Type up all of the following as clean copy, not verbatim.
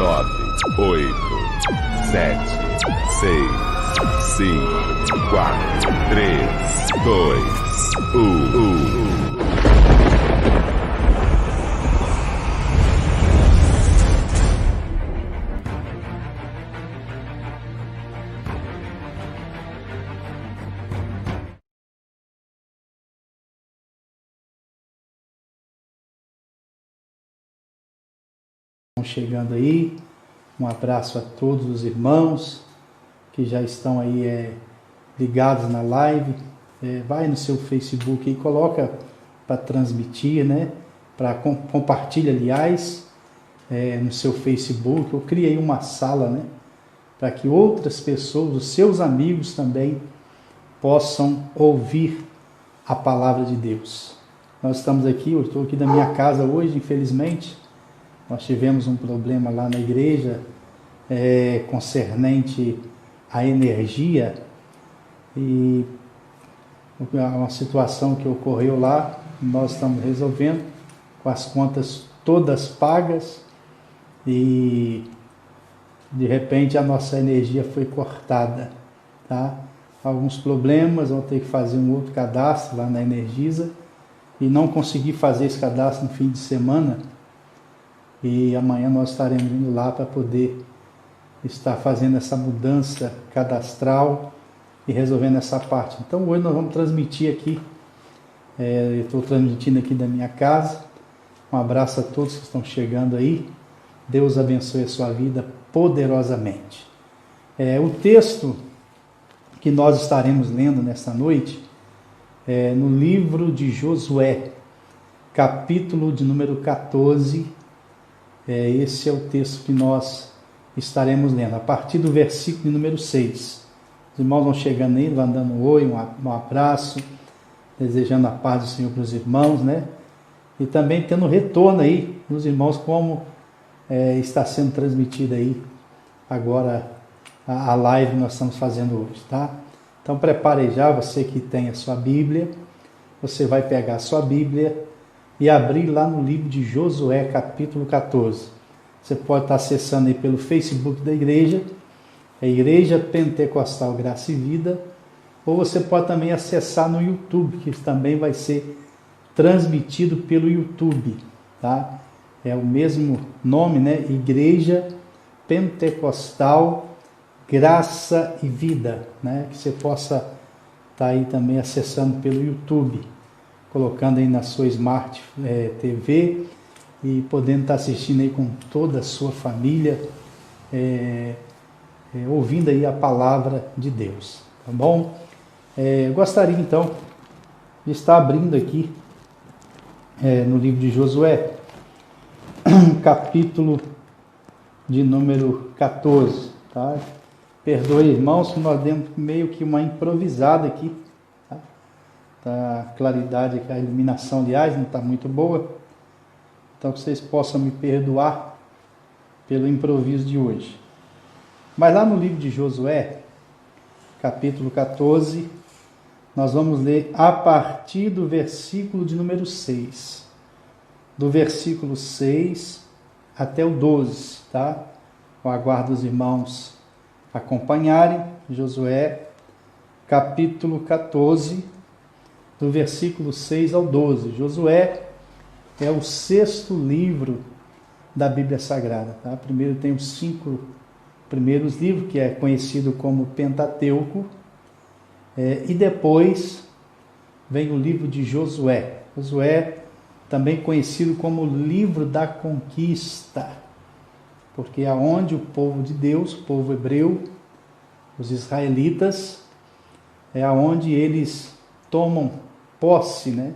8, 7, 6, 5, 4, 3, 2, 1. Chegando aí, um abraço a todos os irmãos que já estão aí ligados na live. Vai no seu Facebook e coloca para transmitir, né? Para compartilhar, aliás, no seu Facebook. Eu criei uma sala, né? Para que outras pessoas, os seus amigos também, possam ouvir a palavra de Deus. Nós estamos aqui, eu estou aqui na minha casa hoje, infelizmente. Nós tivemos um problema lá na igreja concernente à energia e uma situação que ocorreu lá, nós estamos resolvendo com as contas todas pagas e de repente a nossa energia foi cortada, tá? Alguns problemas, vou ter que fazer um outro cadastro lá na Energisa e não consegui fazer esse cadastro no fim de semana. E amanhã nós estaremos indo lá para poder estar fazendo essa mudança cadastral e resolvendo essa parte. Então hoje nós vamos transmitir aqui, eu estou transmitindo aqui da minha casa. Um abraço a todos que estão chegando aí. Deus abençoe a sua vida poderosamente. O texto que nós estaremos lendo nesta noite é no livro de Josué, capítulo de número 14. Esse é o texto que nós estaremos lendo, a partir do versículo de número 6. Os irmãos vão chegando aí, vão dando um oi, um abraço, desejando a paz do Senhor para os irmãos, né? E também tendo retorno aí dos irmãos, como está sendo transmitida aí agora a live que nós estamos fazendo hoje, tá? Então prepare já, você que tem a sua Bíblia, você vai pegar a sua Bíblia e abrir lá no livro de Josué, capítulo 14. Você pode estar acessando aí pelo Facebook da igreja, a Igreja Pentecostal Graça e Vida, ou você pode também acessar no YouTube, que também vai ser transmitido pelo YouTube, tá? É o mesmo nome, né? Igreja Pentecostal Graça e Vida, né? Que você possa estar aí também acessando pelo YouTube, colocando aí na sua Smart TV e podendo estar assistindo aí com toda a sua família, ouvindo aí a palavra de Deus, tá bom? Eu gostaria então de estar abrindo aqui no livro de Josué, capítulo de número 14, tá? Perdoe, irmãos, que nós demos meio que uma improvisada aqui, tá? A claridade, a iluminação, aliás, não está muito boa, então que vocês possam me perdoar pelo improviso de hoje. Mas lá no livro de Josué, capítulo 14, nós vamos ler a partir do versículo de número 6. Do versículo 6 até o 12, tá? Eu aguardo os irmãos acompanharem. Josué, capítulo 14, do versículo 6 ao 12. Josué é o 6º livro da Bíblia Sagrada, tá? Primeiro tem os 5 primeiros livros, que é conhecido como Pentateuco, e depois vem o livro de Josué. Josué, também conhecido como livro da conquista, porque é onde o povo de Deus, o povo hebreu, os israelitas, é onde eles tomam posse, né,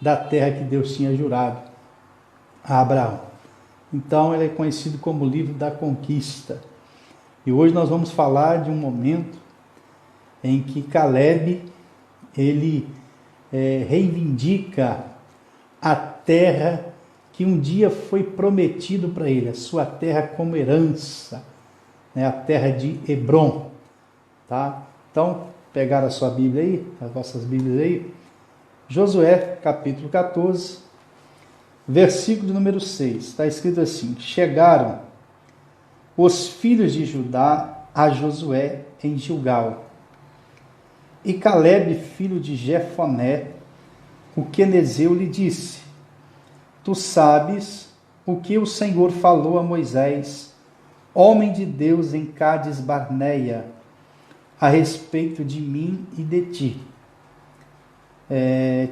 da terra que Deus tinha jurado a Abraão. Então ele é conhecido como livro da conquista. E hoje nós vamos falar de um momento em que Caleb, ele reivindica a terra que um dia foi prometido para ele, a sua terra como herança, né, a terra de Hebrom, tá? Então, pegaram a sua Bíblia aí, as vossas Bíblias aí, Josué, capítulo 14, versículo número 6, está escrito assim: chegaram os filhos de Judá a Josué em Gilgal. E Calebe, filho de Jefoné, o quenezeu, lhe disse: Tu sabes o que o Senhor falou a Moisés, homem de Deus, em Cádiz Barneia, a respeito de mim e de ti.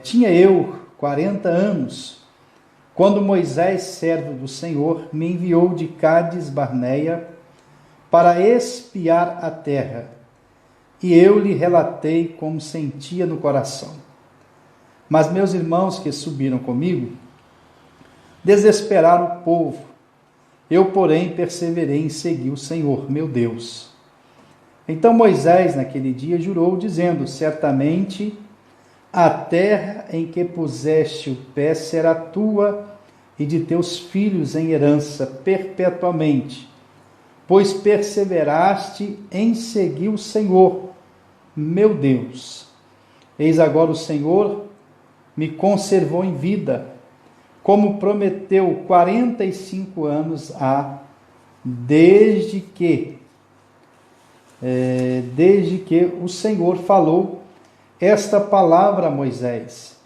Tinha eu 40 anos, quando Moisés, servo do Senhor, me enviou de Cádiz Barneia para espiar a terra, e eu lhe relatei como sentia no coração. Mas meus irmãos que subiram comigo desesperaram o povo. Eu, porém, perseverei em seguir o Senhor, meu Deus. Então Moisés, naquele dia, jurou, dizendo: Certamente a terra em que puseste o pé será tua e de teus filhos em herança perpetuamente, pois perseveraste em seguir o Senhor, meu Deus. Eis agora o Senhor me conservou em vida, como prometeu 45 anos há, desde que o Senhor falou esta palavra a Moisés,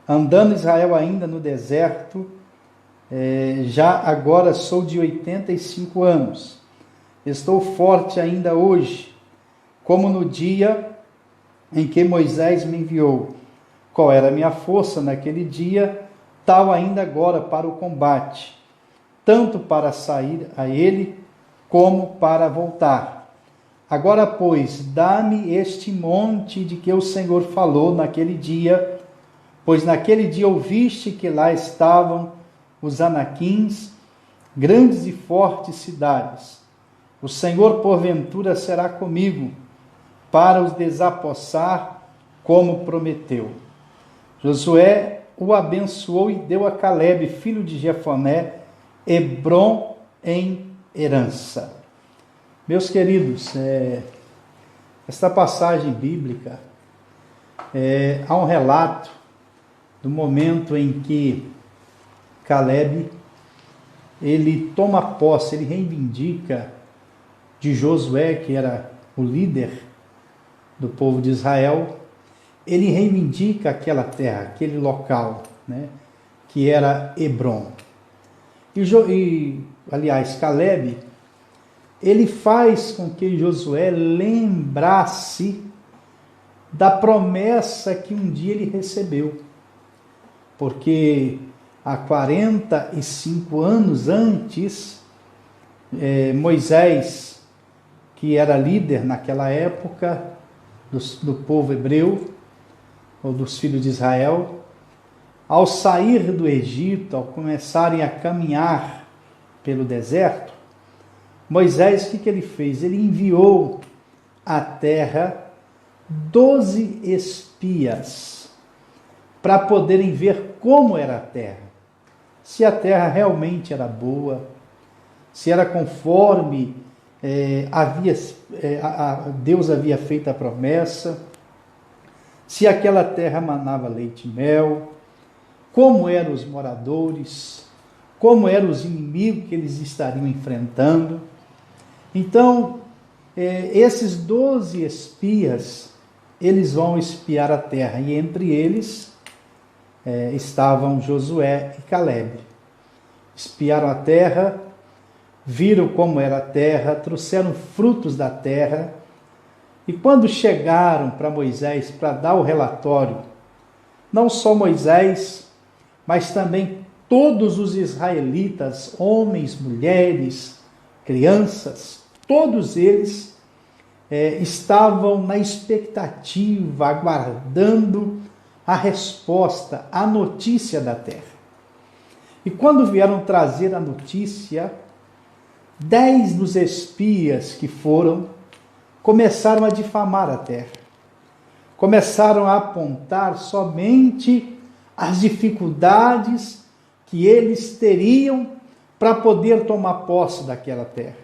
andando Israel ainda no deserto. Já agora sou de 85 anos, estou forte ainda hoje, como no dia em que Moisés me enviou. Qual era a minha força naquele dia, tal ainda agora para o combate, tanto para sair a ele, como para voltar. Agora, pois, dá-me este monte de que o Senhor falou naquele dia, pois naquele dia ouviste que lá estavam os anaquins, grandes e fortes cidades. O Senhor, porventura, será comigo, para os desapossar, como prometeu. Josué o abençoou e deu a Calebe, filho de Jefoné, Hebrom em herança. Meus queridos, esta passagem bíblica, há um relato do momento em que Calebe, ele toma posse, ele reivindica de Josué, que era o líder do povo de Israel, ele reivindica aquela terra, aquele local, né, que era Hebrom. Aliás, Calebe, ele faz com que Josué lembrasse da promessa que um dia ele recebeu. Porque há 45 anos antes, Moisés, que era líder naquela época do povo hebreu, ou dos filhos de Israel, ao sair do Egito, ao começarem a caminhar pelo deserto, Moisés, o que ele fez? Ele enviou à terra 12 espias para poderem ver como era a terra, se a terra realmente era boa, se era conforme Deus havia feito a promessa, se aquela terra manava leite e mel, como eram os moradores, como eram os inimigos que eles estariam enfrentando. Então, esses 12 espias, eles vão espiar a terra, e entre eles estavam Josué e Calebe. Espiaram a terra, viram como era a terra, trouxeram frutos da terra, e quando chegaram para Moisés para dar o relatório, não só Moisés, mas também todos os israelitas, homens, mulheres, crianças, todos eles estavam na expectativa, aguardando a resposta, a notícia da terra. E quando vieram trazer a notícia, 10 dos espias que foram, começaram a difamar a terra. Começaram a apontar somente as dificuldades que eles teriam para poder tomar posse daquela terra.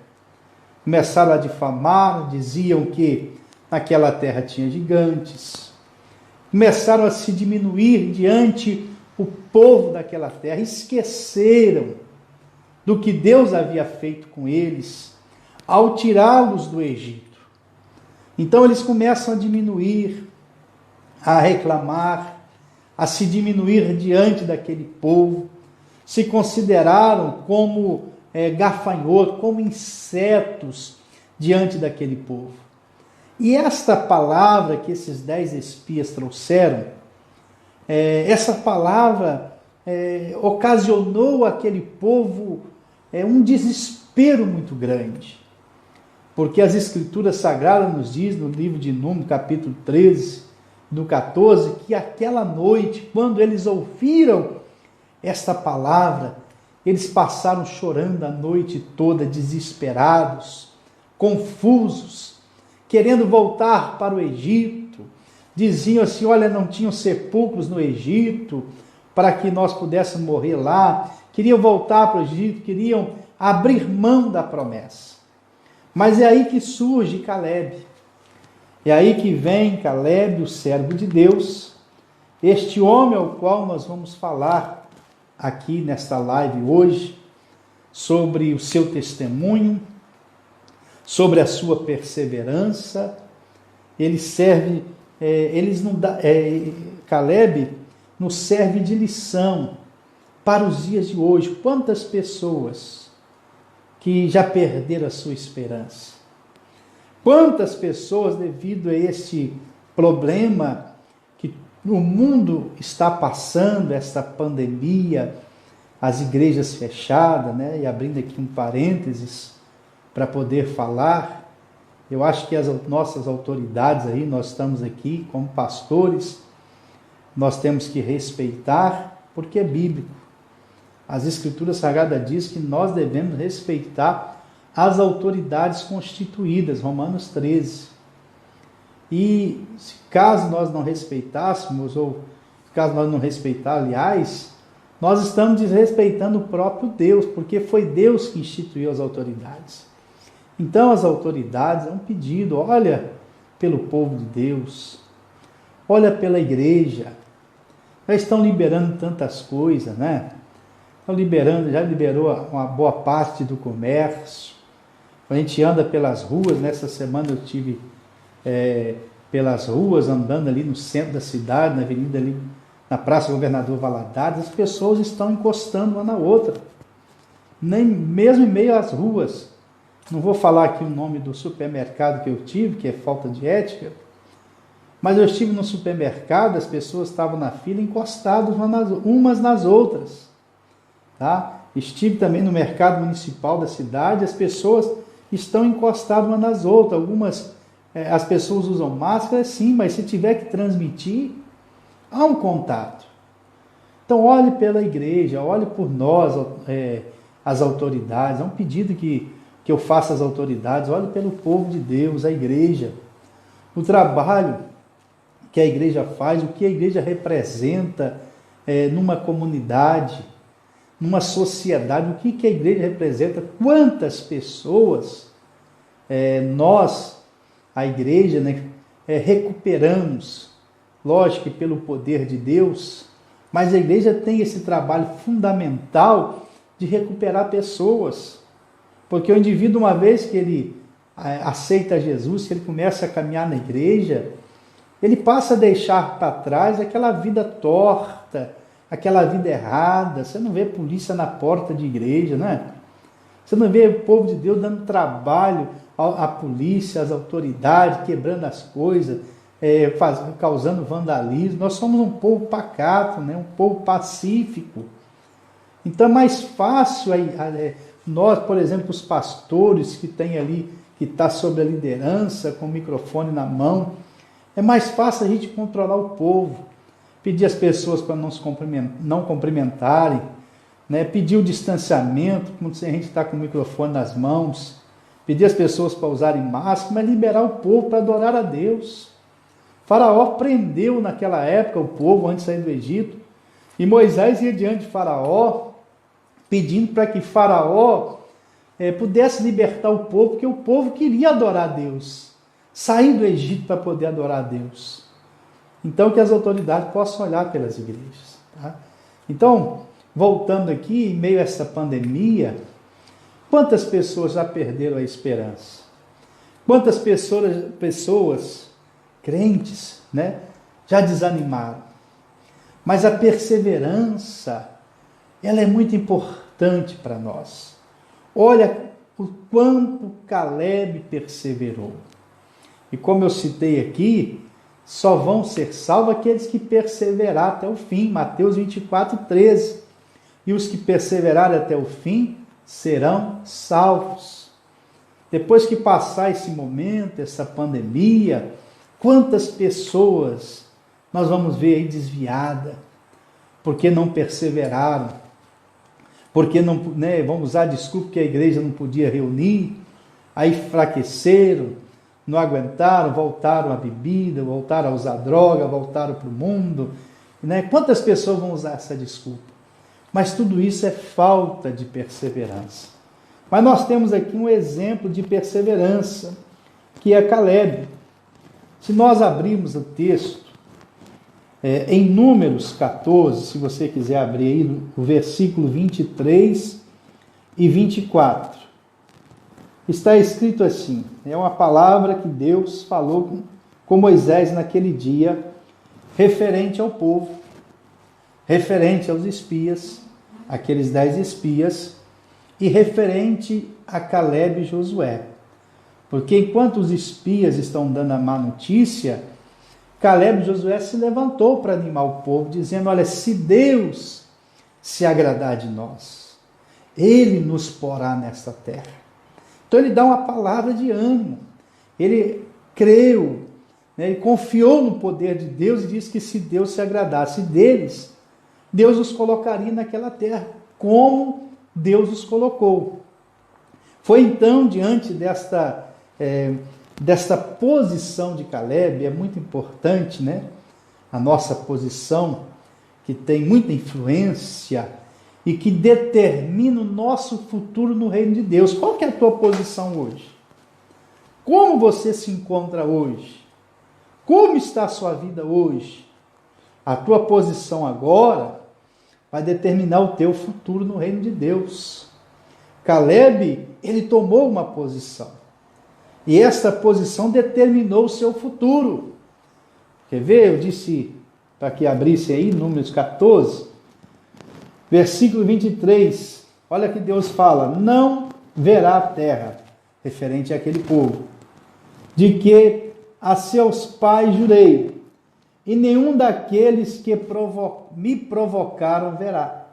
Começaram a difamar, diziam que naquela terra tinha gigantes. Começaram a se diminuir diante o povo daquela terra. Esqueceram do que Deus havia feito com eles, ao tirá-los do Egito. Então eles começam a diminuir, a reclamar, a se diminuir diante daquele povo, se consideraram como gafanhotos, como insetos diante daquele povo. E esta palavra que esses 10 espias trouxeram, essa palavra ocasionou àquele povo um desespero muito grande. Porque as Escrituras Sagradas nos diz, no livro de Números, capítulo 13, do 14, que aquela noite, quando eles ouviram esta palavra, eles passaram chorando a noite toda, desesperados, confusos, querendo voltar para o Egito. Diziam assim: olha, não tinham sepulcros no Egito para que nós pudéssemos morrer lá. Queriam voltar para o Egito, queriam abrir mão da promessa. Mas é aí que surge Caleb. É aí que vem Caleb, o servo de Deus, este homem ao qual nós vamos falar aqui nesta live hoje, sobre o seu testemunho, sobre a sua perseverança. Ele serve, Caleb nos serve de lição para os dias de hoje. Quantas pessoas que já perderam a sua esperança? Quantas pessoas, devido a este problema que o mundo está passando, esta pandemia, as igrejas fechadas, né? E abrindo aqui um parênteses para poder falar, eu acho que as nossas autoridades aí, nós estamos aqui como pastores, nós temos que respeitar, porque é bíblico. As Escrituras Sagradas diz que nós devemos respeitar as autoridades constituídas, Romanos 13. E caso nós não respeitássemos, ou caso nós não respeitar, aliás, nós estamos desrespeitando o próprio Deus, porque foi Deus que instituiu as autoridades. Então as autoridades, é um pedido: olha pelo povo de Deus, olha pela igreja. Já estão liberando tantas coisas, né? Estão liberando, já liberou uma boa parte do comércio. A gente anda pelas ruas, nessa semana eu tive pelas ruas, andando ali no centro da cidade, na avenida ali, na Praça Governador Valadares, as pessoas estão encostando uma na outra, nem mesmo em meio às ruas. Não vou falar aqui o nome do supermercado que eu tive, que é falta de ética, mas eu estive no supermercado, as pessoas estavam na fila encostadas umas nas outras, tá? Estive também no mercado municipal da cidade, as pessoas estão encostadas umas nas outras. Algumas, as pessoas usam máscara, sim, mas se tiver que transmitir, há um contato. Então olhe pela igreja, olhe por nós, as autoridades. É um pedido que eu faço às autoridades: olhe pelo povo de Deus, a igreja, o trabalho que a igreja faz, o que a igreja representa numa comunidade, numa sociedade, o que a igreja representa, quantas pessoas nós, a igreja, né, recuperamos, lógico que pelo poder de Deus, mas a igreja tem esse trabalho fundamental de recuperar pessoas, porque o indivíduo, uma vez que ele aceita Jesus, que ele começa a caminhar na igreja, ele passa a deixar para trás aquela vida torta, aquela vida errada. Você não vê polícia na porta de igreja, né? Você não vê o povo de Deus dando trabalho à polícia, às autoridades, quebrando as coisas, causando vandalismo. Nós somos um povo pacato, né? Um povo pacífico. Então é mais fácil nós, por exemplo, os pastores que tem ali, que está sob a liderança, com o microfone na mão, é mais fácil a gente controlar o povo, pedir às pessoas para não cumprimentarem, né? Pedir o distanciamento, como se a gente está com o microfone nas mãos, pedir às pessoas para usarem máscara, mas liberar o povo para adorar a Deus. Faraó prendeu naquela época o povo antes de sair do Egito, e Moisés ia diante de Faraó, pedindo para que Faraó pudesse libertar o povo, porque o povo queria adorar a Deus, sair do Egito para poder adorar a Deus. Então que as autoridades possam olhar pelas igrejas, tá? Então, voltando aqui, em meio a essa pandemia, Quantas pessoas já perderam a esperança? Quantas pessoas crentes, né, já desanimaram? Mas a perseverança, ela é muito importante para nós. Olha o quanto Caleb perseverou. E como eu citei aqui, só vão ser salvos aqueles que perseverarem até o fim. Mateus 24:13. E os que perseverarem até o fim serão salvos. Depois que passar esse momento, essa pandemia, quantas pessoas nós vamos ver aí desviadas, porque não perseveraram, porque não, né, vamos usar a desculpa que a igreja não podia reunir, aí enfraqueceram, não aguentaram, voltaram à bebida, voltaram a usar droga, voltaram para o mundo, né? Quantas pessoas vão usar essa desculpa? Mas tudo isso é falta de perseverança. Mas nós temos aqui um exemplo de perseverança, que é Caleb. Se nós abrirmos o texto, em Números 14, se você quiser abrir aí, o versículo 23 e 24, está escrito assim, é uma palavra que Deus falou com Moisés naquele dia, referente ao povo, referente aos espias, aqueles 10 espias, e referente a Caleb e Josué. Porque enquanto os espias estão dando a má notícia, Caleb e Josué se levantou para animar o povo, dizendo, olha, se Deus se agradar de nós, Ele nos porá nesta terra. Então ele dá uma palavra de ânimo, ele creu, né, ele confiou no poder de Deus e disse que se Deus se agradasse deles, Deus os colocaria naquela terra, como Deus os colocou. Foi então, diante desta posição de Caleb, é muito importante, né? A nossa posição, que tem muita influência e que determina o nosso futuro no reino de Deus. Qual que é a tua posição hoje? Como você se encontra hoje? Como está a sua vida hoje? A tua posição agora vai determinar o teu futuro no reino de Deus. Caleb, ele tomou uma posição. E essa posição determinou o seu futuro. Quer ver? Eu disse para que abrisse aí, Números 14, versículo 23. Olha que Deus fala, não verá a terra, referente àquele povo, de que a seus pais jurei, e nenhum daqueles que me provocaram verá.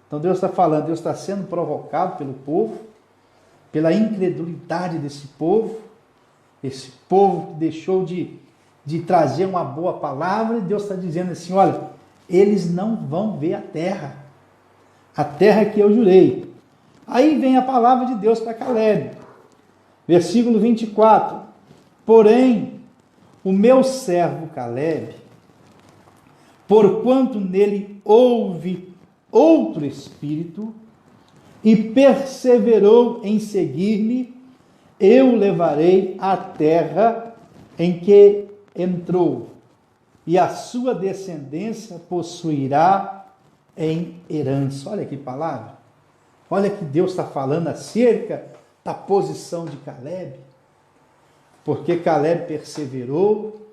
Então Deus está falando, Deus está sendo provocado pelo povo, pela incredulidade desse povo, esse povo que deixou de trazer uma boa palavra, e Deus está dizendo assim, olha, eles não vão ver a terra que eu jurei. Aí vem a palavra de Deus para Caleb, versículo 24, porém, o meu servo Caleb, porquanto nele houve outro espírito, e perseverou em seguir-me, eu levarei à terra em que entrou, e a sua descendência possuirá em herança. Olha que palavra, olha que Deus está falando acerca da posição de Caleb, porque Caleb perseverou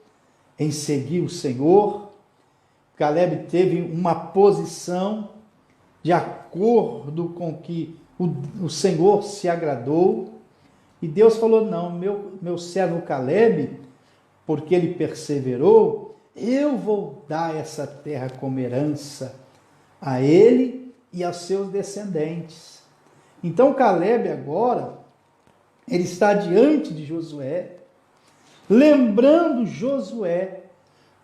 em seguir o Senhor. Caleb teve uma posição de acordo com que o Senhor se agradou, e Deus falou, não, meu servo Caleb, porque ele perseverou, eu vou dar essa terra como herança a ele e aos seus descendentes. Então Caleb agora, ele está diante de Josué, lembrando Josué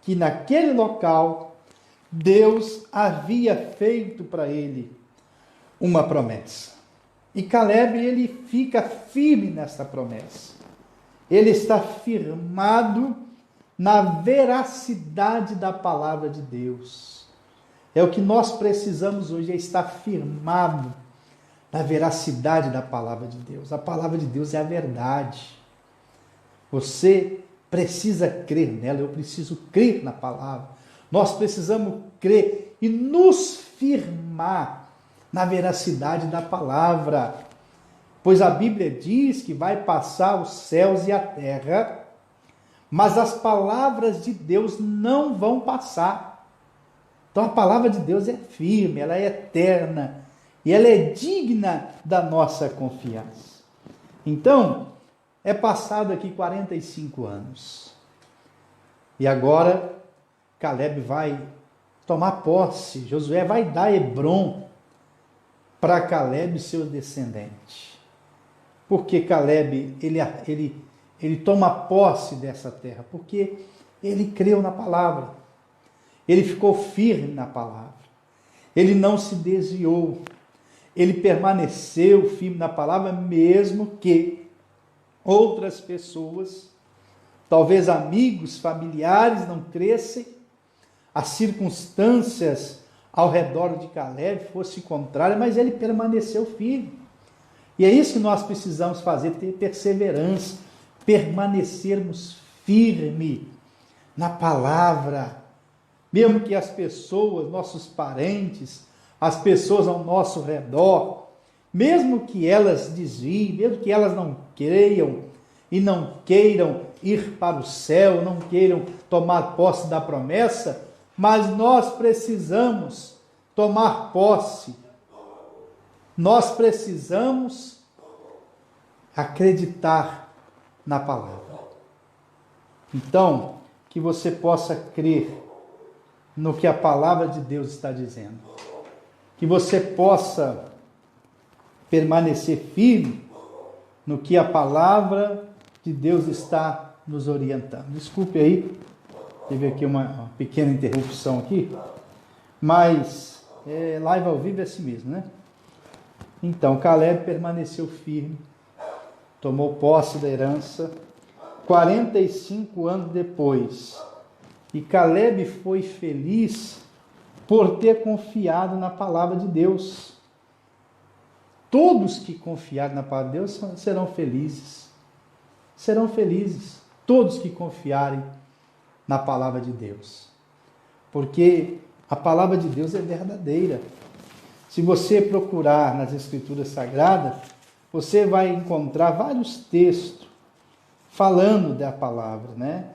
que naquele local Deus havia feito para ele uma promessa. E Caleb, ele fica firme nessa promessa. Ele está firmado na veracidade da palavra de Deus. É o que nós precisamos hoje, é estar firmado na veracidade da palavra de Deus. A palavra de Deus é a verdade. Você precisa crer nela, eu preciso crer na palavra. Nós precisamos crer e nos firmar na veracidade da palavra. Pois a Bíblia diz que vai passar os céus e a terra, mas as palavras de Deus não vão passar. Então a palavra de Deus é firme, ela é eterna e ela é digna da nossa confiança. Então, é passado aqui 45 anos. E agora Caleb vai tomar posse, Josué vai dar Hebrom para Caleb, seu descendente. Porque Caleb, ele toma posse dessa terra, porque ele creu na palavra, ele ficou firme na palavra, ele não se desviou, ele permaneceu firme na palavra, mesmo que outras pessoas, talvez amigos, familiares, não crescem, as circunstâncias ao redor de Caleb fossem contrárias, mas ele permaneceu firme. E é isso que nós precisamos fazer, ter perseverança, permanecermos firme na palavra, mesmo que as pessoas, nossos parentes, as pessoas ao nosso redor, mesmo que elas desviem, mesmo que elas não creiam e não queiram ir para o céu, não queiram tomar posse da promessa, mas nós precisamos tomar posse. Nós precisamos acreditar na palavra. Então, que você possa crer no que a palavra de Deus está dizendo. Que você possa permanecer firme no que a palavra de Deus está nos orientando. Desculpe aí, teve aqui uma pequena interrupção aqui, mas live ao vivo é assim mesmo, né? Então, Caleb permaneceu firme, tomou posse da herança, 45 anos depois, e Caleb foi feliz por ter confiado na palavra de Deus. Todos que confiarem na palavra de Deus serão felizes. Serão felizes. Todos que confiarem na palavra de Deus. Porque a palavra de Deus é verdadeira. Se você procurar nas Escrituras Sagradas, você vai encontrar vários textos falando da palavra, né?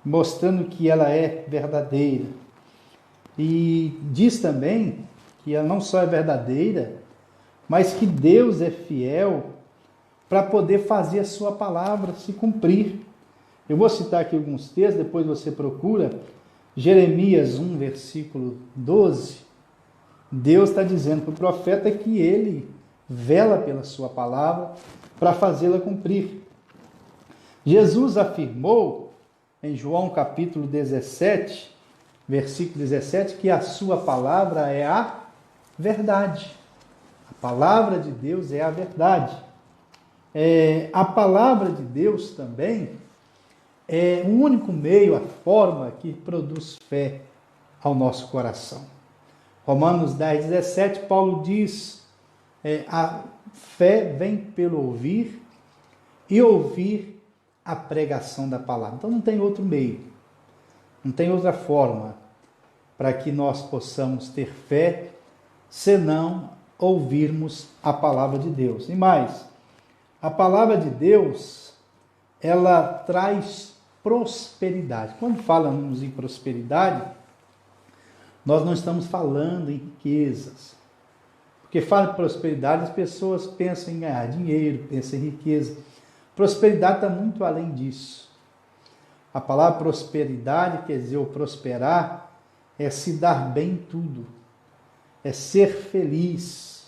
Mostrando que ela é verdadeira. E diz também que ela não só é verdadeira, mas que Deus é fiel para poder fazer a sua palavra se cumprir. Eu vou citar aqui alguns textos, depois você procura. Jeremias 1, versículo 12. Deus está dizendo para o profeta que ele vela pela sua palavra para fazê-la cumprir. Jesus afirmou em João capítulo 17, versículo 17, que a sua palavra é a verdade. A palavra de Deus é a verdade. A palavra de Deus também é o único meio, a forma que produz fé ao nosso coração. Romanos 10, 17, Paulo diz, a fé vem pelo ouvir e ouvir a pregação da palavra. Então não tem outro meio, não tem outra forma para que nós possamos ter fé, senão ouvirmos a palavra de Deus. E mais, a palavra de Deus, ela traz prosperidade. Quando falamos em prosperidade, nós não estamos falando em riquezas. Porque fala em prosperidade, as pessoas pensam em ganhar dinheiro, pensam em riqueza. Prosperidade está muito além disso. A palavra prosperidade, quer dizer, o prosperar, é se dar bem em tudo. É ser feliz,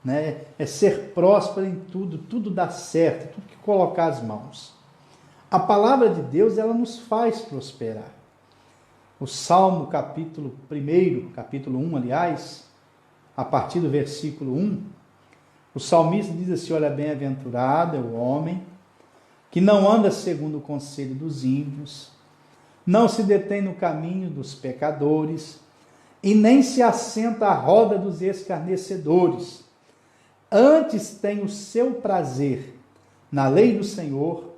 né? É ser próspero em tudo, tudo dá certo, tudo que colocar as mãos. A palavra de Deus, ela nos faz prosperar. O Salmo capítulo 1, aliás, a partir do versículo 1, o salmista diz assim, olha, bem-aventurado é o homem que não anda segundo o conselho dos ímpios, não se detém no caminho dos pecadores, e nem se assenta à roda dos escarnecedores. Antes tem o seu prazer na lei do Senhor,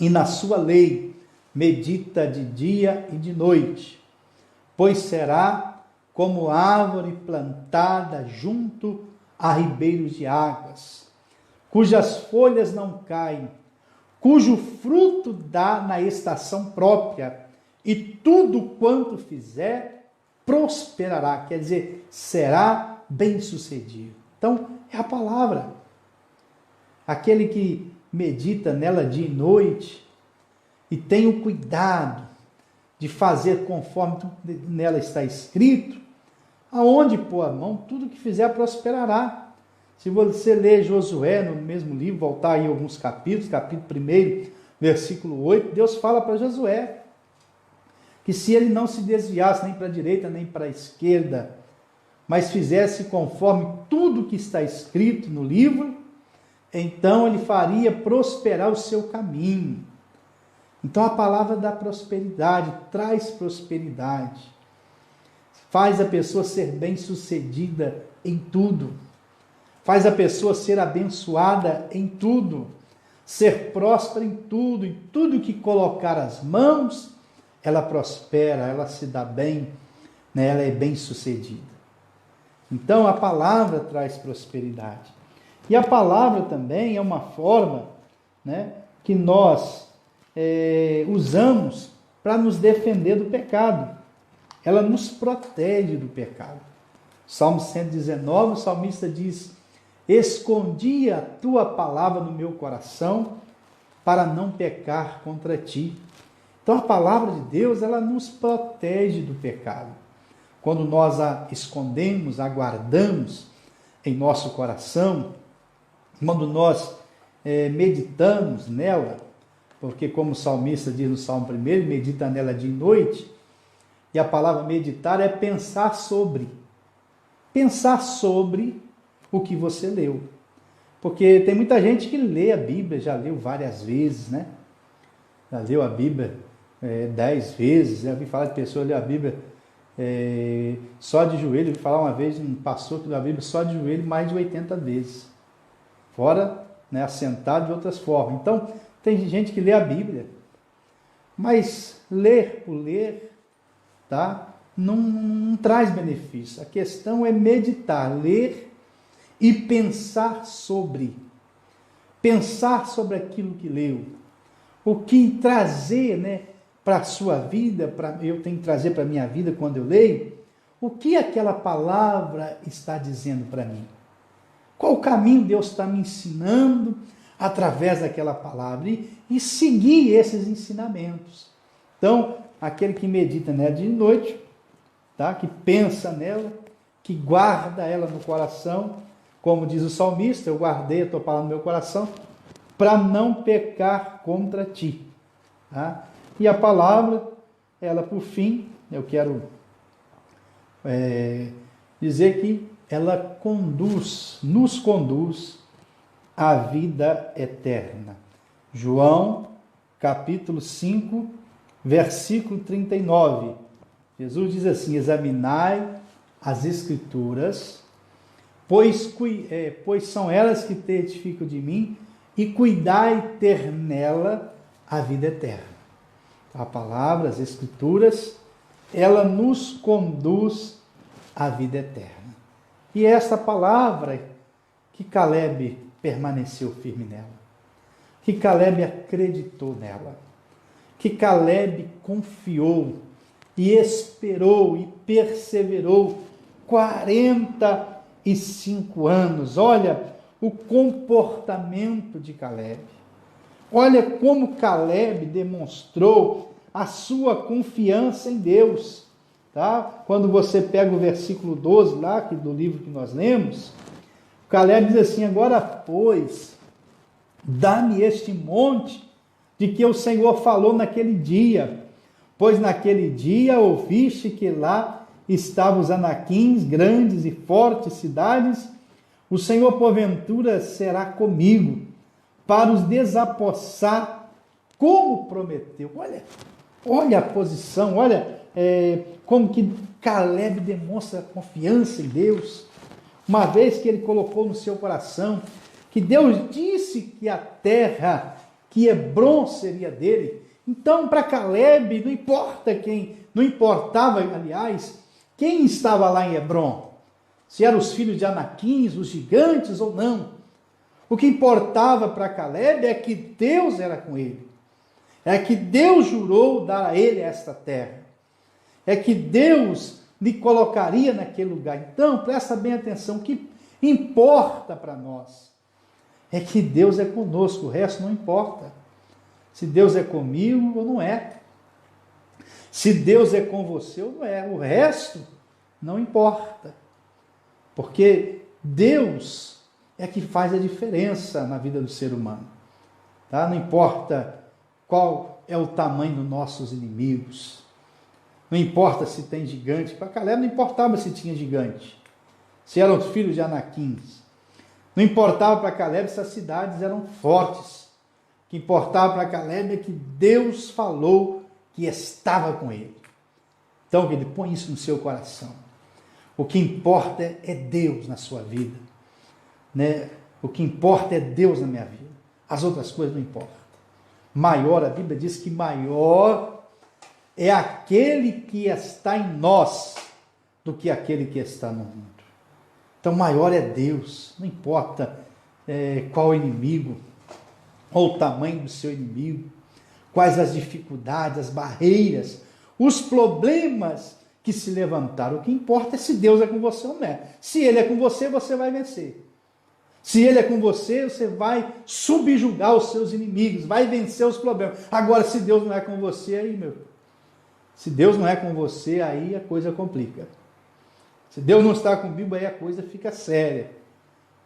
e na sua lei medita de dia e de noite, pois será como árvore plantada junto a ribeiros de águas, cujas folhas não caem, cujo fruto dá na estação própria, e tudo quanto fizer prosperará, quer dizer, será bem-sucedido. Então, é a palavra. Aquele que medita nela dia e noite e tem o cuidado de fazer conforme nela está escrito, aonde pôr a mão, tudo que fizer prosperará. Se você ler Josué no mesmo livro, voltar aí alguns capítulos, capítulo 1, versículo 8, Deus fala para Josué que se ele não se desviasse nem para a direita nem para a esquerda, mas fizesse conforme tudo que está escrito no livro, então ele faria prosperar o seu caminho. Então a palavra da prosperidade traz prosperidade, faz a pessoa ser bem-sucedida em tudo, faz a pessoa ser abençoada em tudo, ser próspera em tudo que colocar as mãos, ela prospera, ela se dá bem, né? Ela é bem-sucedida. Então a palavra traz prosperidade. E a palavra também é uma forma, né, que nós usamos para nos defender do pecado. Ela nos protege do pecado. Salmo 119, o salmista diz: escondi a tua palavra no meu coração para não pecar contra ti. Então a palavra de Deus, ela nos protege do pecado. Quando nós a escondemos, a guardamos em nosso coração, quando nós meditamos nela, porque como o salmista diz no Salmo 1, medita nela dia e noite, e a palavra meditar é pensar sobre o que você leu. Porque tem muita gente que lê a Bíblia, já leu várias vezes, né? Já leu a Bíblia 10 vezes, já vi falar de pessoa que lê a Bíblia só de joelho. Eu vi falar uma vez um pastor que lê a Bíblia só de joelho mais de 80 vezes. Fora, né, assentado de outras formas. Então, tem gente que lê a Bíblia, mas ler por ler, tá? Não traz benefício. A questão é meditar, ler e pensar sobre aquilo que leu. O que trazer, né, para a sua vida, eu tenho que trazer para a minha vida quando eu leio, o que aquela palavra está dizendo para mim. Qual o caminho Deus está me ensinando através daquela palavra e seguir esses ensinamentos. Então, aquele que medita nela de noite, tá? Que pensa nela, que guarda ela no coração, como diz o salmista, eu guardei a tua palavra no meu coração para não pecar contra ti. Tá? E a palavra, ela por fim, eu quero dizer que ela nos conduz à vida eterna. João, capítulo 5, versículo 39. Jesus diz assim: examinai as Escrituras, pois são elas que testificam de mim, e cuidai ter nela a vida eterna. A palavra, as Escrituras, ela nos conduz à vida eterna. E esta palavra que Caleb permaneceu firme nela, que Caleb acreditou nela, que Caleb confiou e esperou e perseverou 45 anos. Olha o comportamento de Caleb. Olha como Caleb demonstrou a sua confiança em Deus. Tá? Quando você pega o versículo 12 lá do livro que nós lemos, Caleb diz assim: agora, pois, dá-me este monte de que o Senhor falou naquele dia, pois naquele dia ouviste que lá estavam os anaquins, grandes e fortes cidades. O Senhor, porventura, será comigo, para os desapossar, como prometeu. Olha a posição, olha como que Caleb demonstra confiança em Deus, uma vez que ele colocou no seu coração que Deus disse que a terra, que Hebrom seria dele. Então, para Caleb, não importava, aliás, quem estava lá em Hebrom, se eram os filhos de Anaquins, os gigantes ou não. O que importava para Caleb é que Deus era com ele. É que Deus jurou dar a ele esta terra. É que Deus lhe colocaria naquele lugar. Então, presta bem atenção, o que importa para nós é que Deus é conosco, o resto não importa. Se Deus é comigo ou não é. Se Deus é com você ou não é. O resto não importa. Porque Deus é que faz a diferença na vida do ser humano. Tá? Não importa qual é o tamanho dos nossos inimigos. Não importa se tem gigante. Para Caleb não importava se tinha gigante. Se eram os filhos de Anaquins. Não importava para Caleb se as cidades eram fortes. O que importava para Caleb é que Deus falou que estava com ele. Então, ele põe isso no seu coração. O que importa é Deus na sua vida. Né? O que importa é Deus na minha vida. As outras coisas não importam. Maior, a Bíblia diz que maior é aquele que está em nós do que aquele que está no mundo. Então, maior é Deus. Não importa qual inimigo, ou o tamanho do seu inimigo, quais as dificuldades, as barreiras, os problemas que se levantaram. O que importa é se Deus é com você ou não é. Se Ele é com você, você vai vencer. Se Ele é com você, você vai subjugar os seus inimigos, vai vencer os problemas. Agora, se Deus não é com você, aí, se Deus não é com você, aí a coisa complica. Se Deus não está comigo, aí a coisa fica séria.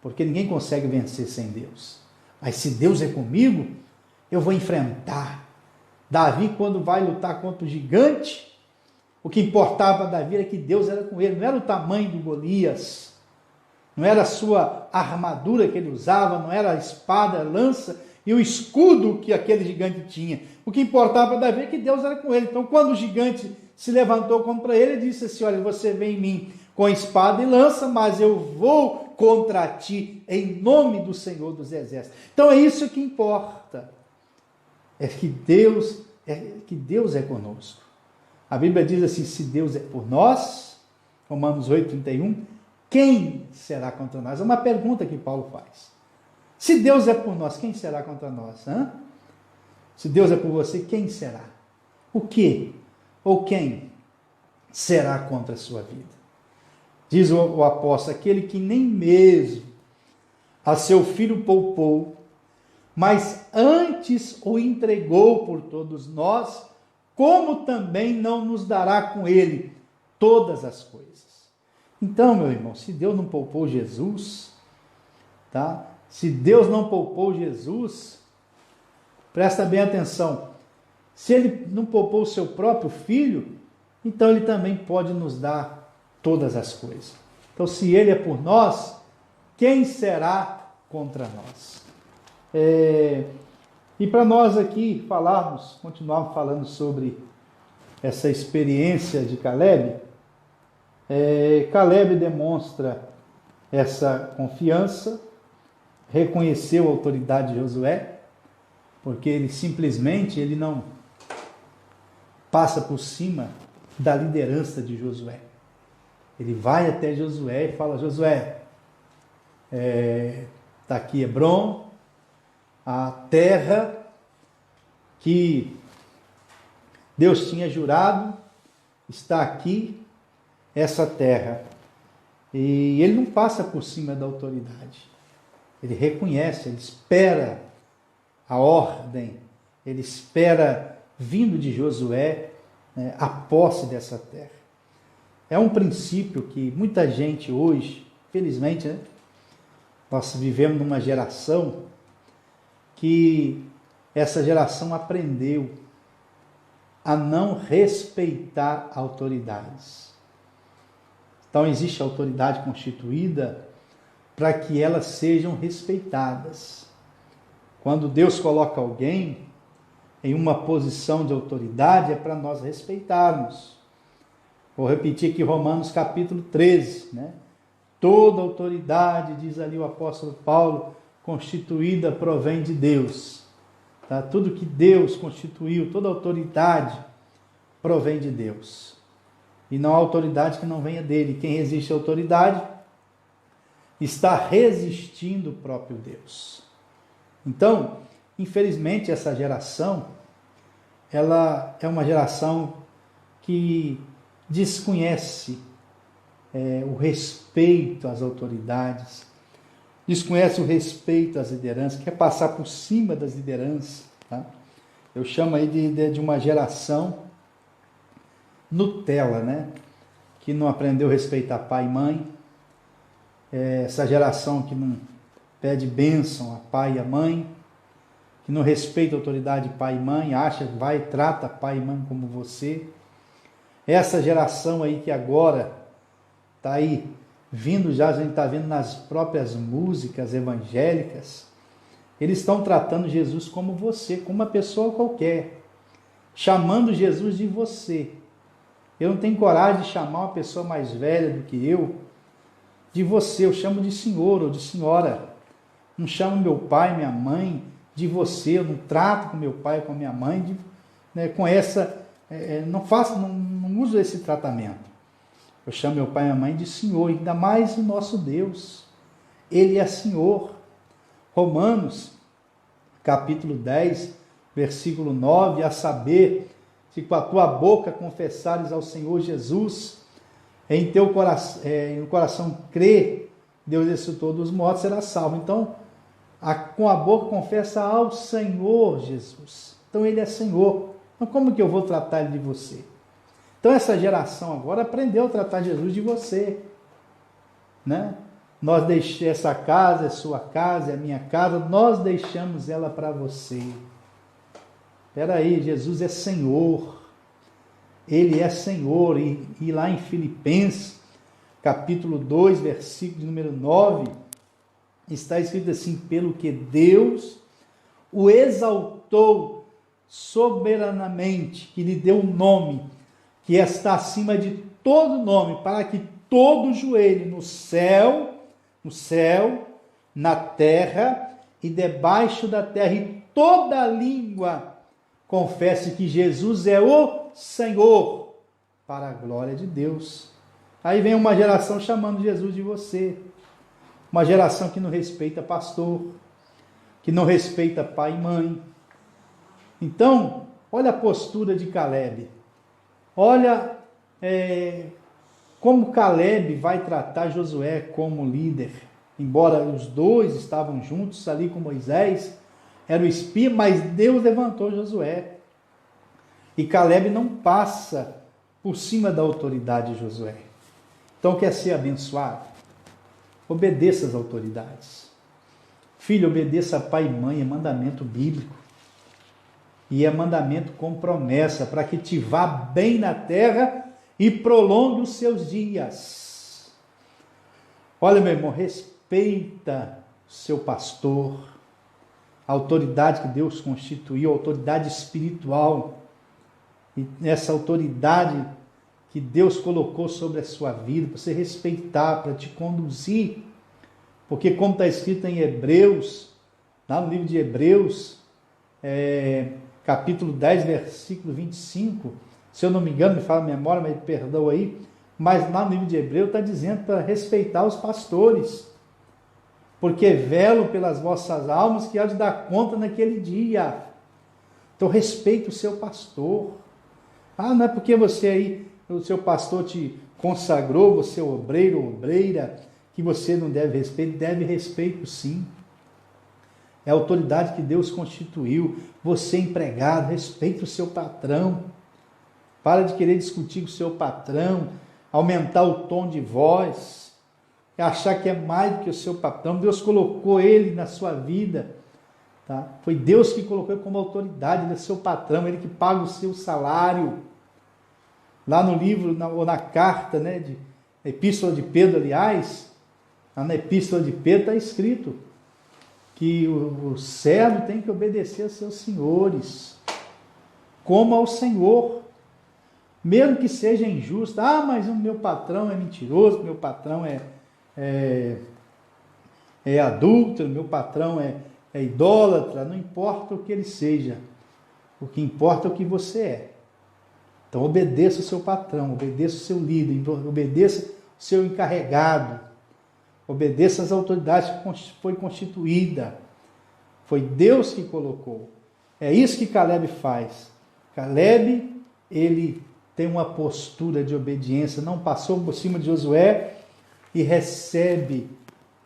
Porque ninguém consegue vencer sem Deus. Mas se Deus é comigo, eu vou enfrentar. Davi, quando vai lutar contra o gigante, o que importava para Davi era que Deus era com ele. Não era o tamanho do Golias, não era a sua armadura que ele usava, não era a espada, a lança e o escudo que aquele gigante tinha. O que importava para Davi é que Deus era com ele. Então, quando o gigante se levantou contra ele, ele disse assim: olha, você vem em mim com espada e lança, mas eu vou contra ti em nome do Senhor dos Exércitos. Então é isso que importa. É que Deus é conosco. A Bíblia diz assim: se Deus é por nós, Romanos 8:31, quem será contra nós? É uma pergunta que Paulo faz. Se Deus é por nós, quem será contra nós? Se Deus é por você, quem será? O que ou quem será contra a sua vida? Diz o apóstolo: aquele que nem mesmo a seu filho poupou, mas antes o entregou por todos nós, como também não nos dará com ele todas as coisas. Então, meu irmão, se Deus não poupou Jesus, tá? Se Deus não poupou Jesus, presta bem atenção, se ele não poupou o seu próprio filho, então ele também pode nos dar todas as coisas. Então, se ele é por nós, quem será contra nós? E para nós aqui continuarmos falando sobre essa experiência de Caleb, Caleb demonstra essa confiança, reconheceu a autoridade de Josué, porque ele não passa por cima da liderança de Josué. Ele vai até Josué e fala: Josué, está aqui Hebrom, a terra que Deus tinha jurado, está aqui essa terra. E ele não passa por cima da autoridade. Ele reconhece, ele espera a ordem, ele espera, vindo de Josué, a posse dessa terra. É um princípio que muita gente hoje, felizmente, nós vivemos numa geração que essa geração aprendeu a não respeitar autoridades. Então existe autoridade constituída para que elas sejam respeitadas. Quando Deus coloca alguém em uma posição de autoridade, é para nós respeitarmos. Vou repetir aqui Romanos capítulo 13, Toda autoridade, diz ali o apóstolo Paulo, constituída provém de Deus. Tá? Tudo que Deus constituiu, toda autoridade provém de Deus. E não há autoridade que não venha dele. Quem resiste à autoridade está resistindo o próprio Deus. Então, infelizmente, essa geração, ela é uma geração que desconhece o respeito às autoridades, desconhece o respeito às lideranças, quer passar por cima das lideranças. Tá? Eu chamo aí de uma geração Nutella, né? Que não aprendeu a respeitar pai e mãe, essa geração que não pede bênção a pai e a mãe, que não respeita a autoridade de pai e mãe, acha que vai e trata pai e mãe como você. Essa geração aí que agora está aí vindo, já a gente está vendo nas próprias músicas evangélicas, eles estão tratando Jesus como você, como uma pessoa qualquer, chamando Jesus de você. Eu não tenho coragem de chamar uma pessoa mais velha do que eu de você, eu chamo de senhor ou de senhora. Não chamo meu pai, minha mãe de você, eu não trato com meu pai, com minha mãe, com essa, não uso esse tratamento. Eu chamo meu pai e minha mãe de senhor, ainda mais o nosso Deus. Ele é Senhor. Romanos, capítulo 10, versículo 9, a saber, se com a tua boca confessares ao Senhor Jesus, em teu coração, no coração crê, Deus ressuscitou dos mortos, será salvo. Então, com a boca confessa ao Senhor Jesus. Então, Ele é Senhor. Então, como que eu vou tratar Ele de você? Então, essa geração agora aprendeu a tratar Jesus de você. Né? Nós deixamos essa casa, é sua casa, é a minha casa, nós deixamos ela para você. Espera aí, Jesus é Senhor. Ele é Senhor. E lá em Filipenses, capítulo 2, versículo número 9, está escrito assim: pelo que Deus o exaltou soberanamente, que lhe deu um nome, que está acima de todo nome, para que todo joelho no céu, na terra e debaixo da terra, e toda língua confesse que Jesus é o Senhor, para a glória de Deus. Aí vem uma geração chamando Jesus de você, uma geração que não respeita pastor, que não respeita pai e mãe. Então, olha a postura de Caleb, olha como Caleb vai tratar Josué como líder, embora os dois estavam juntos ali com Moisés, era o espia, mas Deus levantou Josué. E Caleb não passa por cima da autoridade de Josué. Então, quer ser abençoado? Obedeça às autoridades. Filho, obedeça a pai e mãe, é mandamento bíblico. E é mandamento com promessa, para que te vá bem na terra e prolongue os seus dias. Olha, meu irmão, respeita o seu pastor, a autoridade que Deus constituiu, a autoridade espiritual, e essa autoridade que Deus colocou sobre a sua vida, para você respeitar, para te conduzir, porque como está escrito em Hebreus, lá no livro de Hebreus, capítulo 10, versículo 25, se eu não me engano, me fala a memória, mas perdoa aí, mas lá no livro de Hebreus está dizendo para respeitar os pastores, porque velo pelas vossas almas que há de dar conta naquele dia. Então respeita o seu pastor. Não é porque você aí, o seu pastor te consagrou, você é obreiro ou obreira, que você não deve respeito sim. É a autoridade que Deus constituiu. Você empregado, respeita o seu patrão. Para de querer discutir com o seu patrão, aumentar o tom de voz, achar que é mais do que o seu patrão. Deus colocou ele na sua vida. Tá? Foi Deus que colocou ele como autoridade, ele é seu patrão, ele que paga o seu salário. Lá no livro, ou na carta, de Epístola de Pedro, aliás, lá na Epístola de Pedro está escrito que o servo tem que obedecer aos seus senhores, como ao Senhor, mesmo que seja injusto. Mas o meu patrão é mentiroso, meu patrão é adúltero, meu patrão é idólatra. Não importa o que ele seja, o que importa é o que você é. Então obedeça o seu patrão, obedeça o seu líder, obedeça o seu encarregado, Obedeça às autoridades que foi constituída. Foi Deus que colocou. É isso que Caleb faz. Caleb, ele tem uma postura de obediência, não passou por cima de Josué e recebe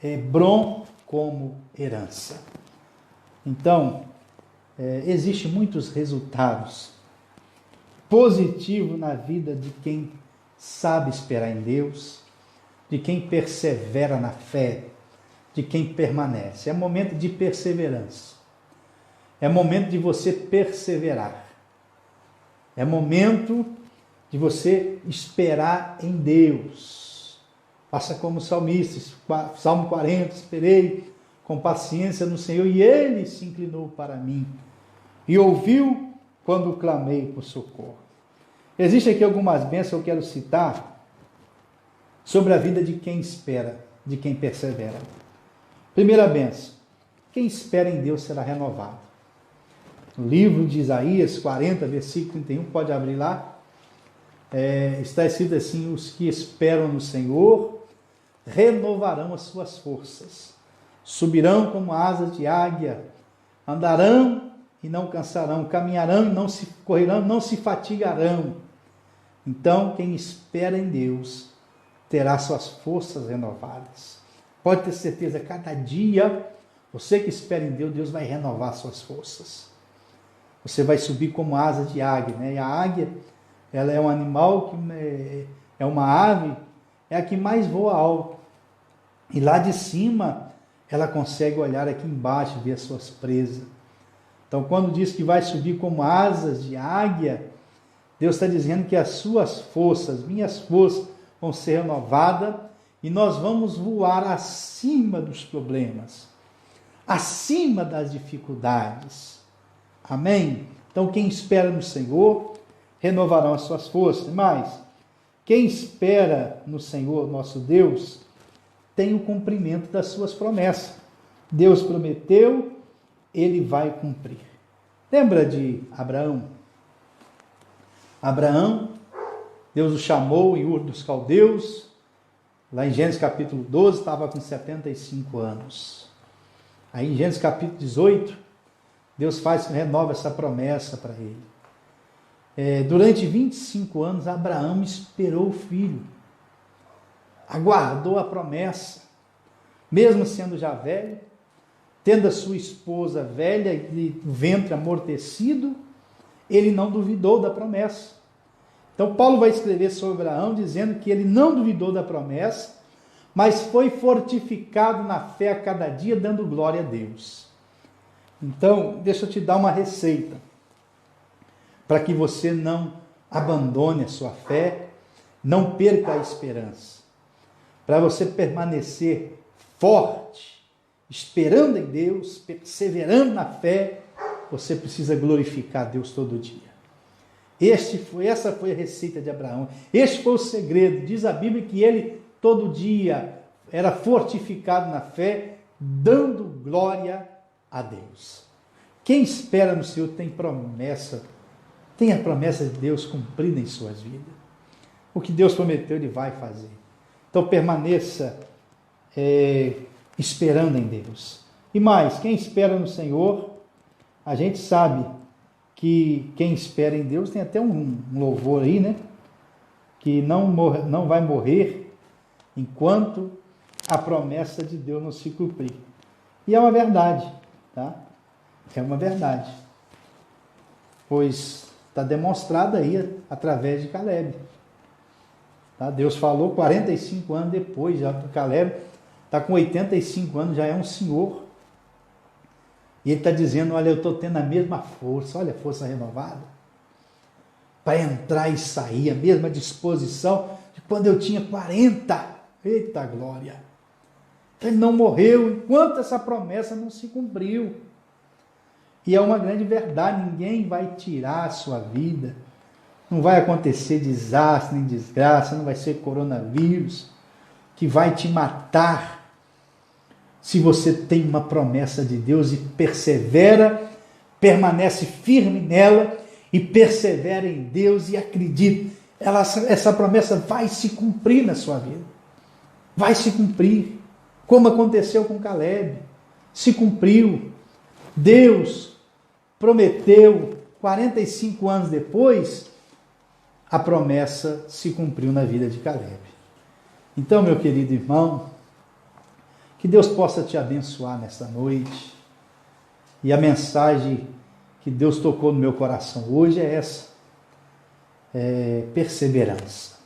Hebrom como herança. Então, existem muitos resultados positivos na vida de quem sabe esperar em Deus, de quem persevera na fé, de quem permanece. É momento de perseverança. É momento de você perseverar. É momento de você esperar em Deus. Faça como o salmista, Salmo 40, esperei com paciência no Senhor e Ele se inclinou para mim e ouviu quando clamei por socorro. Existem aqui algumas bênçãos que eu quero citar sobre a vida de quem espera, de quem persevera. Primeira bênção, quem espera em Deus será renovado. No livro de Isaías 40, versículo 31, pode abrir lá, está escrito assim: os que esperam no Senhor renovarão as suas forças, subirão como asas de águia, andarão e não cansarão, caminharão e não se correrão, não se fatigarão. Então, quem espera em Deus terá suas forças renovadas. Pode ter certeza, cada dia, você que espera em Deus, Deus vai renovar suas forças. Você vai subir como asa de águia, né? E a águia, ela é um animal, é uma ave, é a que mais voa alto. E lá de cima, ela consegue olhar aqui embaixo, ver as suas presas. Então, quando diz que vai subir como asas de águia, Deus está dizendo que as suas forças, minhas forças, vão ser renovadas e nós vamos voar acima dos problemas, acima das dificuldades. Amém? Então, quem espera no Senhor, renovarão as suas forças. Mas, quem espera no Senhor, nosso Deus, tem o cumprimento das suas promessas. Deus prometeu, Ele vai cumprir. Lembra de Abraão? Abraão, Deus o chamou em Ur dos Caldeus, lá em Gênesis capítulo 12, estava com 75 anos. Aí em Gênesis capítulo 18, Deus renova essa promessa para ele. Durante 25 anos, Abraão esperou o filho, aguardou a promessa, mesmo sendo já velho, tendo a sua esposa velha e o ventre amortecido, ele não duvidou da promessa. Então Paulo vai escrever sobre Abraão dizendo que ele não duvidou da promessa, mas foi fortificado na fé a cada dia, dando glória a Deus. Então, deixa eu te dar uma receita para que você não abandone a sua fé, não perca a esperança. Para você permanecer forte, esperando em Deus, perseverando na fé, você precisa glorificar Deus todo dia. Essa foi a receita de Abraão. Este foi o segredo. Diz a Bíblia que ele todo dia era fortificado na fé, dando glória a Deus. Quem espera no Senhor tem promessa, tem a promessa de Deus cumprida em suas vidas. O que Deus prometeu, Ele vai fazer. Então permaneça esperando em Deus. E mais, quem espera no Senhor, a gente sabe que quem espera em Deus, tem até um louvor aí, né? Que não vai morrer enquanto a promessa de Deus não se cumprir. E é uma verdade, tá? É uma verdade. Pois está demonstrado aí através de Caleb. Tá? Deus falou 45 anos depois, já Caleb está com 85 anos, já é um senhor. E ele está dizendo, olha, eu estou tendo a mesma força, olha a força renovada, para entrar e sair, a mesma disposição de quando eu tinha 40. Eita glória! Ele não morreu enquanto essa promessa não se cumpriu. E é uma grande verdade, ninguém vai tirar a sua vida, não vai acontecer desastre nem desgraça, não vai ser coronavírus que vai te matar, se você tem uma promessa de Deus e persevera, permanece firme nela e persevera em Deus e acredita, essa promessa vai se cumprir na sua vida. Vai se cumprir. como aconteceu com Caleb. Se cumpriu. Deus prometeu, 45 anos depois, a promessa se cumpriu na vida de Caleb. Então, meu querido irmão, que Deus possa te abençoar nesta noite. E a mensagem que Deus tocou no meu coração hoje é essa: perseverança.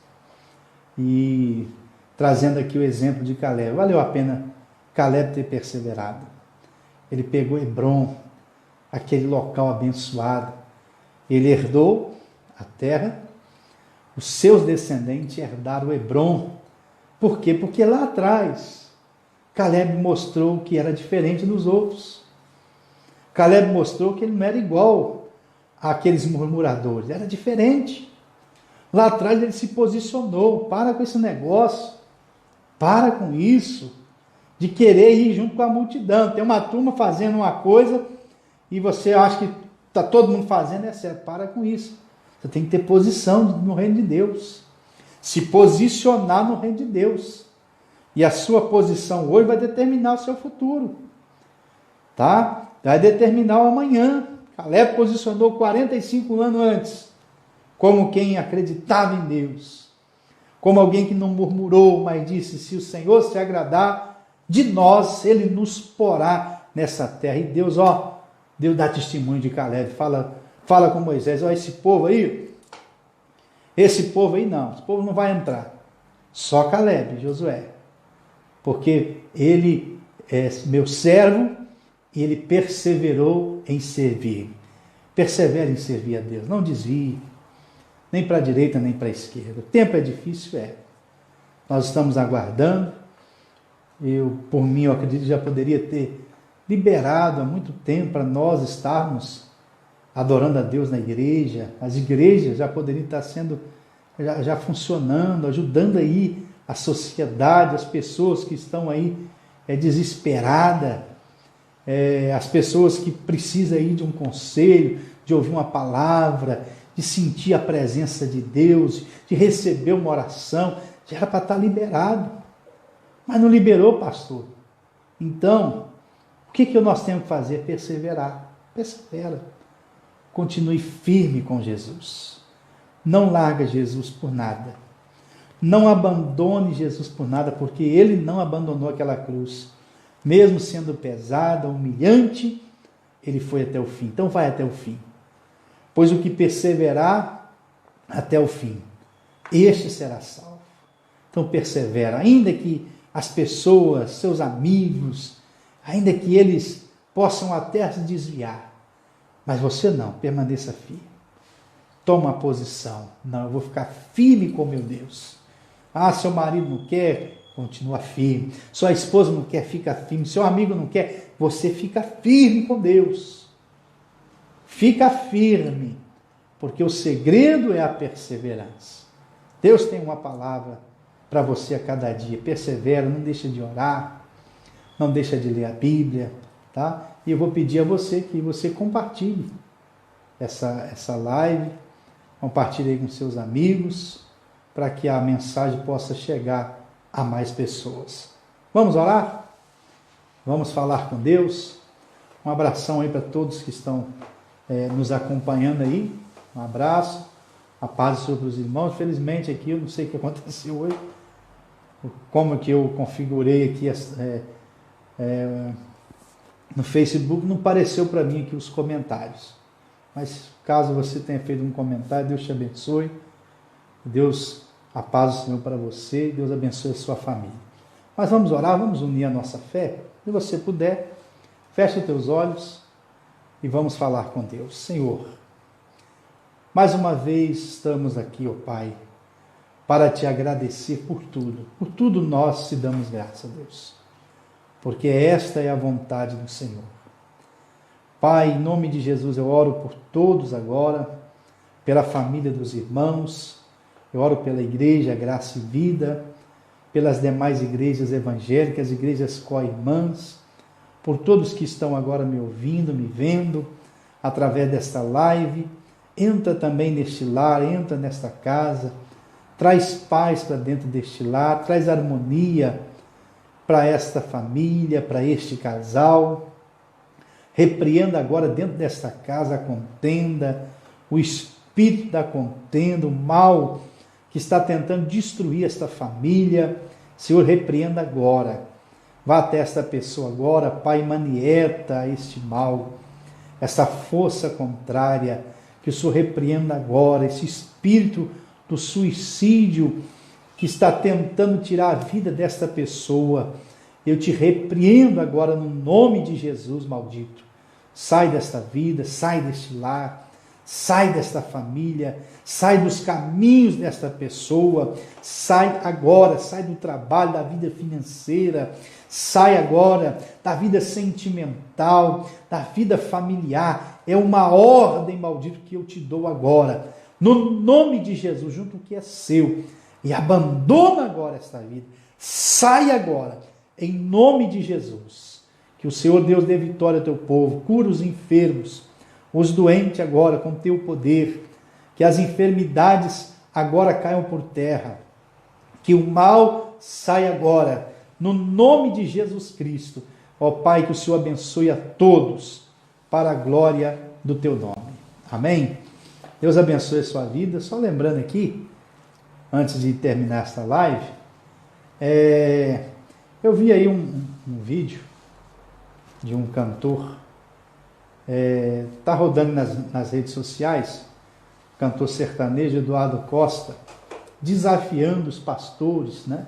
E trazendo aqui o exemplo de Caleb, valeu a pena Caleb ter perseverado. Ele pegou Hebrom, aquele local abençoado, ele herdou a terra, os seus descendentes herdaram Hebrom. Por quê? Porque lá atrás Caleb mostrou que era diferente dos outros. Caleb mostrou que ele não era igual àqueles murmuradores, era diferente. Lá atrás ele se posicionou: para com esse negócio, para com isso, de querer ir junto com a multidão. Tem uma turma fazendo uma coisa e você acha que está todo mundo fazendo, é certo, para com isso. Você tem que ter posição no reino de Deus, se posicionar no reino de Deus. E a sua posição hoje vai determinar o seu futuro, tá? Vai determinar o amanhã. Caleb posicionou 45 anos antes, como quem acreditava em Deus, como alguém que não murmurou, mas disse: se o Senhor se agradar de nós, Ele nos porá nessa terra. E Deus dá testemunho de Caleb, fala com Moisés: esse povo aí não, esse povo não vai entrar, só Caleb e Josué, porque ele é meu servo e ele perseverou em servir. Persevere em servir a Deus, não desvie, nem para a direita nem para a esquerda. O tempo é difícil, nós estamos aguardando. Por mim, eu acredito que já poderia ter liberado há muito tempo para nós estarmos adorando a Deus na igreja. As igrejas já poderiam estar sendo, já funcionando, ajudando aí a sociedade, as pessoas que estão aí desesperadas, as pessoas que precisam aí de um conselho, de ouvir uma palavra, de sentir a presença de Deus, de receber uma oração. Já era para estar liberado, mas não liberou, pastor. Então, o que nós temos que fazer? Perseverar. Persevera. Continue firme com Jesus. Não larga Jesus por nada. Não abandone Jesus por nada, porque Ele não abandonou aquela cruz. Mesmo sendo pesada, humilhante, Ele foi até o fim. Então vai até o fim. Pois o que perseverar até o fim, este será salvo. Então persevera, ainda que as pessoas, seus amigos, ainda que eles possam até se desviar, mas você não, permaneça firme. Toma a posição. Não, eu vou ficar firme com meu Deus. Seu marido não quer, continua firme. Sua esposa não quer, fica firme. Seu amigo não quer, você fica firme com Deus. Fica firme, porque o segredo é a perseverança. Deus tem uma palavra para você a cada dia. Persevera, não deixa de orar, não deixa de ler a Bíblia, tá? E eu vou pedir a você que você compartilhe essa live, compartilhe aí com seus amigos, para que a mensagem possa chegar a mais pessoas. Vamos orar? Vamos falar com Deus? Um abração aí para todos que estão nos acompanhando aí. Um abraço, a paz sobre os irmãos. Infelizmente aqui, eu não sei o que aconteceu hoje, como que eu configurei aqui no Facebook, não apareceu para mim aqui os comentários. Mas caso você tenha feito um comentário, Deus te abençoe. Deus, a paz do Senhor para você, Deus abençoe a sua família. Mas vamos orar, vamos unir a nossa fé. Se você puder, feche os teus olhos e vamos falar com Deus. Senhor, mais uma vez estamos aqui, ó Pai, para te agradecer por tudo. Por tudo nós te damos graça, Deus, porque esta é a vontade do Senhor. Pai, em nome de Jesus, eu oro por todos agora, pela família dos irmãos, eu oro pela igreja Graça e Vida, pelas demais igrejas evangélicas, igrejas co-irmãs, por todos que estão agora me ouvindo, me vendo, através desta live. Entra também neste lar, entra nesta casa, traz paz para dentro deste lar, traz harmonia, para esta família, para este casal. Repreenda agora dentro desta casa a contenda, o espírito da contenda, o mal que está tentando destruir esta família. Senhor, repreenda agora. Vá até esta pessoa agora, Pai, manieta este mal, essa força contrária, que o Senhor repreenda agora, esse espírito do suicídio que está tentando tirar a vida desta pessoa. Eu te repreendo agora no nome de Jesus, maldito. Sai desta vida, sai deste lar, sai desta família, sai dos caminhos desta pessoa, sai agora, sai do trabalho, da vida financeira, sai agora da vida sentimental, da vida familiar. É uma ordem, maldito, que eu te dou agora, no nome de Jesus, junto o que é seu, e abandona agora esta vida, sai agora, em nome de Jesus. Que o Senhor Deus dê vitória ao teu povo, cura os enfermos, os doentes agora com teu poder, que as enfermidades agora caiam por terra, que o mal saia agora, no nome de Jesus Cristo. Ó Pai, que o Senhor abençoe a todos, para a glória do teu nome. Amém? Deus abençoe a sua vida. Só lembrando aqui, antes de terminar esta live, eu vi aí um vídeo de um cantor, está rodando nas redes sociais, cantor sertanejo Eduardo Costa, desafiando os pastores, né?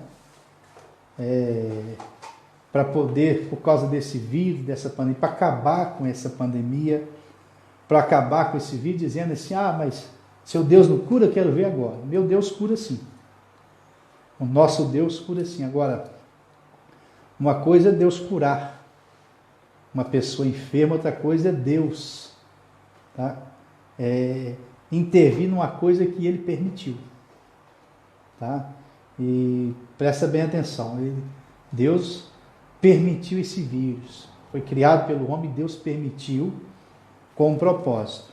Para poder, por causa desse vírus, dessa pandemia, para acabar com essa pandemia, para acabar com esse vírus, dizendo assim: mas seu Deus não cura, eu quero ver agora. Meu Deus cura sim. O nosso Deus cura sim. Agora, uma coisa é Deus curar uma pessoa enferma, outra coisa é Deus, tá? Intervir numa coisa que Ele permitiu, tá? E presta bem atenção, Deus permitiu esse vírus, foi criado pelo homem, Deus permitiu com um propósito.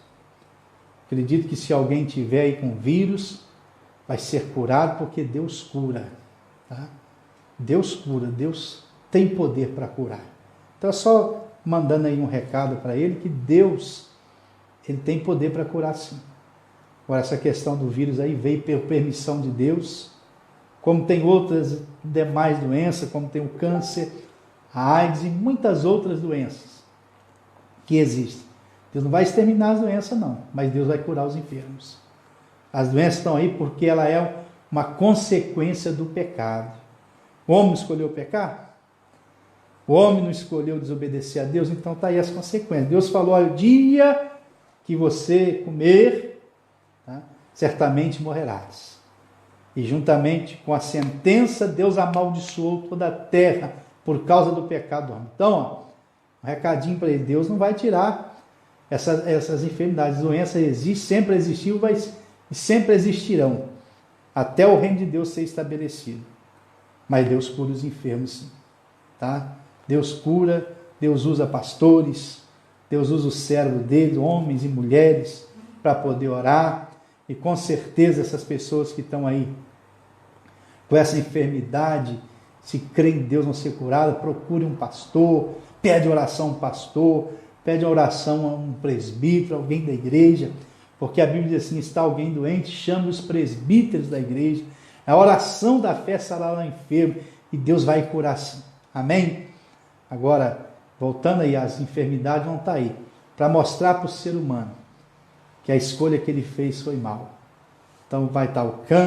Acredito que se alguém tiver aí com vírus, vai ser curado, porque Deus cura, tá? Deus cura, Deus tem poder para curar. Então é só mandando aí um recado para ele, que Deus, Ele tem poder para curar sim. Agora, essa questão do vírus aí veio por permissão de Deus, como tem outras demais doenças, como tem o câncer, a AIDS e muitas outras doenças que existem. Deus não vai exterminar as doenças não, mas Deus vai curar os enfermos. As doenças estão aí porque ela é uma consequência do pecado. O homem escolheu pecar? O homem não escolheu desobedecer a Deus, então está aí as consequências. Deus falou: o dia que você comer, tá, certamente morrerás. E juntamente com a sentença, Deus amaldiçoou toda a terra por causa do pecado do homem. Então, um recadinho para ele: Deus não vai tirar essas enfermidades. Doenças existem, sempre existiu e sempre existirão, até o reino de Deus ser estabelecido. Mas Deus cura os enfermos sim, tá? Deus cura, Deus usa pastores, Deus usa o servo dele, homens e mulheres, para poder orar. E com certeza essas pessoas que estão aí com essa enfermidade, se crê em Deus, vão ser curadas. Procure um pastor, pede oração a um pastor, pede oração a um presbítero, alguém da igreja, porque a Bíblia diz assim: está alguém doente, chame os presbíteros da igreja. A oração da fé sarará o enfermo e Deus vai curar sim. Amém? Agora, voltando aí, as enfermidades vão estar aí para mostrar para o ser humano que a escolha que ele fez foi mal. Então vai estar o câncer,